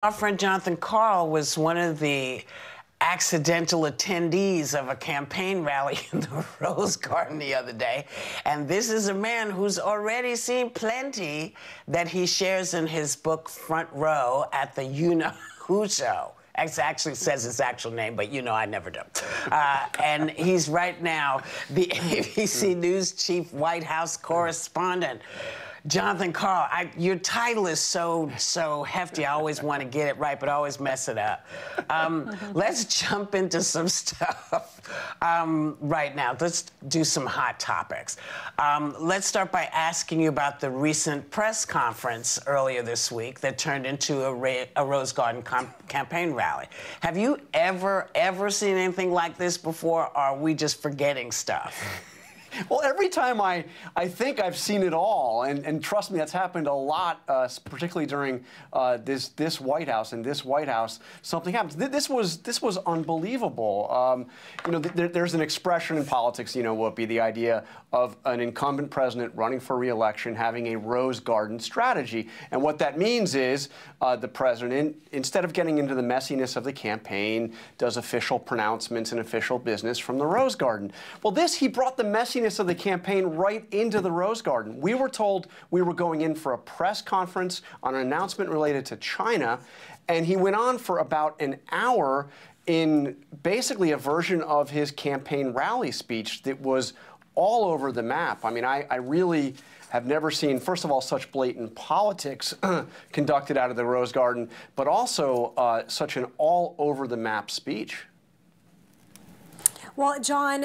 Our friend Jonathan Karl was one of the accidental attendees of a campaign rally in the Rose Garden the other day. And this is a man who's already seen plenty that he shares in his book Front Row at the You-Know-Who show. It actually says his actual name, but you know I never do. And he's right now the ABC News chief White House correspondent. Jonathan Karl, your title is so hefty. I always want to get it right, but I always mess it up. Let's jump into some stuff right now. Let's do some hot topics. Let's start by asking you about the recent press conference earlier this week that turned into a Rose Garden campaign rally. Have you ever seen anything like this before, or are we just forgetting stuff? Well, every time I think I've seen it all, and trust me, that's happened a lot, particularly during this White House. And this White House, something happens. This was unbelievable. You know, there's an expression in politics, you know, Whoopi, the idea of an incumbent president running for re-election having a Rose Garden strategy. And what that means is the president, instead of getting into the messiness of the campaign, does official pronouncements and official business from the Rose Garden. Well, he brought the messiness of the campaign right into the Rose Garden. We were told we were going in for a press conference on an announcement related to China, and he went on for about an hour in basically a version of his campaign rally speech that was all over the map. I mean, I really have never seen, first of all, such blatant politics conducted out of the Rose Garden, but also such an all-over-the-map speech. Well, John,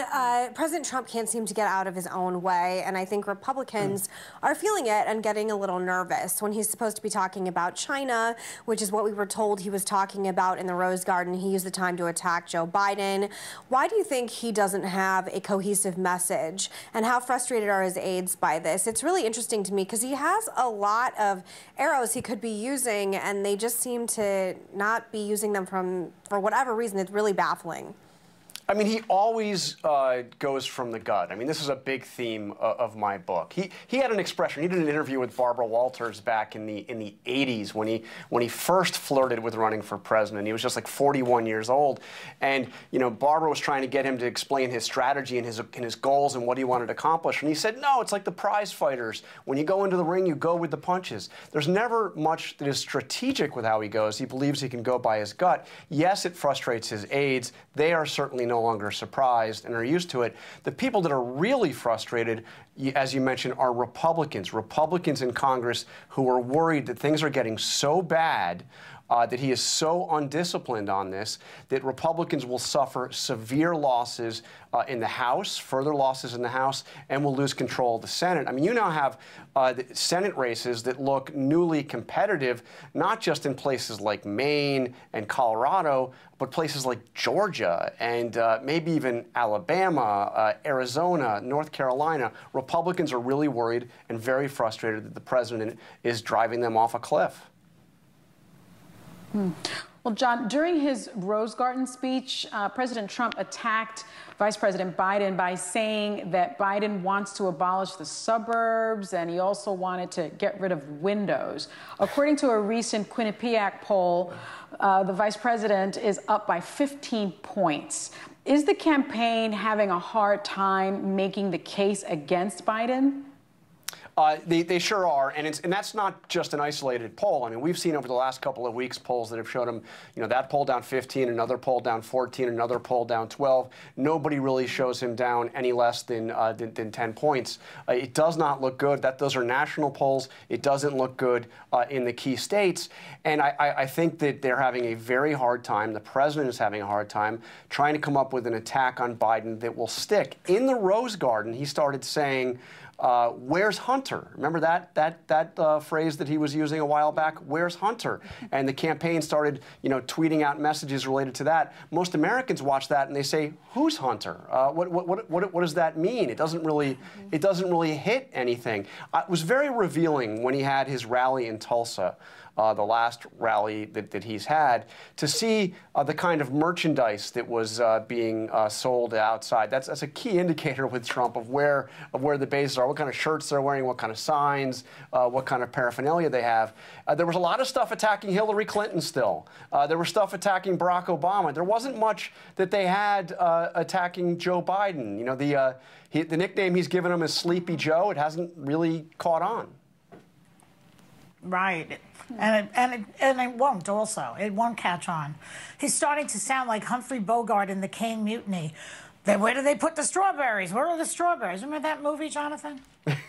President Trump can't seem to get out of his own way, and I think Republicans are feeling it and getting a little nervous. When he's supposed to be talking about China, which is what we were told he was talking about in the Rose Garden, he used the time to attack Joe Biden. Why do you think he doesn't have a cohesive message, and how frustrated are his aides by this? It's really interesting to me because he has a lot of arrows he could be using, and they just seem to not be using them for whatever reason. It's really baffling. I mean, he always goes from the gut. I mean, this is a big theme of my book. He had an expression. He did an interview with Barbara Walters back in the 80s when he first flirted with running for president. He was just like 41 years old, and you know, Barbara was trying to get him to explain his strategy and his goals and what he wanted to accomplish. And he said, "No, it's like the prize fighters. When you go into the ring, you go with the punches. There's never much that is strategic with how he goes. He believes he can go by his gut. Yes, it frustrates his aides. They are certainly no longer surprised and are used to it. The people that are really frustrated, as you mentioned, are Republicans in Congress who are worried that things are getting so bad that he is so undisciplined on this that Republicans will suffer severe losses in the House, further losses in the House, and will lose control of the Senate. I mean, you now have the Senate races that look newly competitive, not just in places like Maine and Colorado, but places like Georgia and maybe even Alabama, Arizona, North Carolina. Republicans are really worried and very frustrated that the president is driving them off a cliff. Well, John, during his Rose Garden speech, President Trump attacked Vice President Biden by saying that Biden wants to abolish the suburbs, and he also wanted to get rid of windows. According to a recent Quinnipiac poll, the vice president is up by 15 points. Is the campaign having a hard time making the case against Biden? They sure are, and that's not just an isolated poll. I mean, we've seen over the last couple of weeks polls that have showed him, you know, that poll down 15, another poll down 14, another poll down 12. Nobody really shows him down any less than 10 points. It does not look good. Those are national polls. It doesn't look good in the key states, and I think that they're having a very hard time. The president is having a hard time trying to come up with an attack on Biden that will stick. In the Rose Garden, he started saying, "Where's Hunter?" Remember that phrase that he was using a while back? "Where's Hunter?" And the campaign started, you know, tweeting out messages related to that. Most Americans watch that and they say, "Who's Hunter? What does that mean?" It doesn't really hit anything. It was very revealing when he had his rally in Tulsa. the last rally that he's had, to see the kind of merchandise that was being sold outside. That's a key indicator with Trump of where the bases are, what kind of shirts they're wearing, what kind of signs, what kind of paraphernalia they have. There was a lot of stuff attacking Hillary Clinton still. There was stuff attacking Barack Obama. There wasn't much that they had attacking Joe Biden. You know, the nickname he's given him is Sleepy Joe. It hasn't really caught on. Right. And it won't also. It won't catch on. He's starting to sound like Humphrey Bogart in the Caine Mutiny. Where do they put the strawberries? Where are the strawberries? Remember that movie, Jonathan?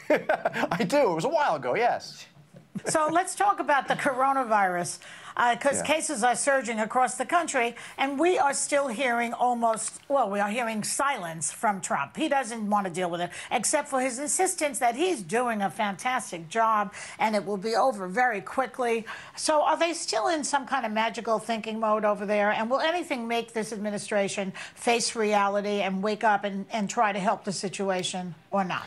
I do. It was a while ago, yes. So let's talk about the coronavirus, because cases are surging across the country, and we are still hearing we are hearing silence from Trump. He doesn't want to deal with it, except for his insistence that he's doing a fantastic job and it will be over very quickly. So are they still in some kind of magical thinking mode over there? And will anything make this administration face reality and wake up and try to help the situation or not?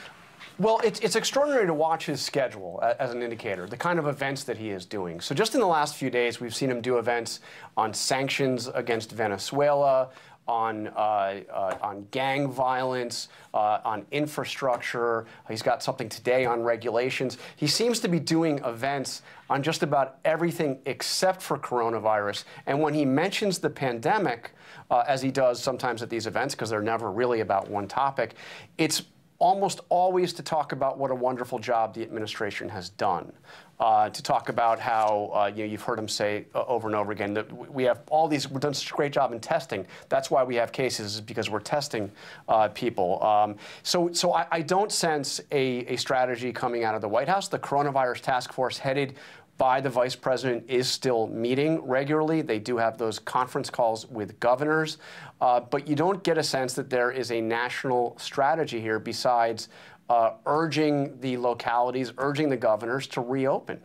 Well, it's extraordinary to watch his schedule as an indicator, the kind of events that he is doing. So just in the last few days, we've seen him do events on sanctions against Venezuela, on gang violence, on infrastructure. He's got something today on regulations. He seems to be doing events on just about everything except for coronavirus. And when he mentions the pandemic, as he does sometimes at these events, because they're never really about one topic, it's almost always to talk about what a wonderful job the administration has done, to talk about how you've heard him say over and over again that we've done such a great job in testing. That's why we have cases, is because we're testing people. So I don't sense a strategy coming out of the White House. The coronavirus task force headed by the vice president is still meeting regularly. They do have those conference calls with governors, but you don't get a sense that there is a national strategy here besides urging the localities, urging the governors to reopen.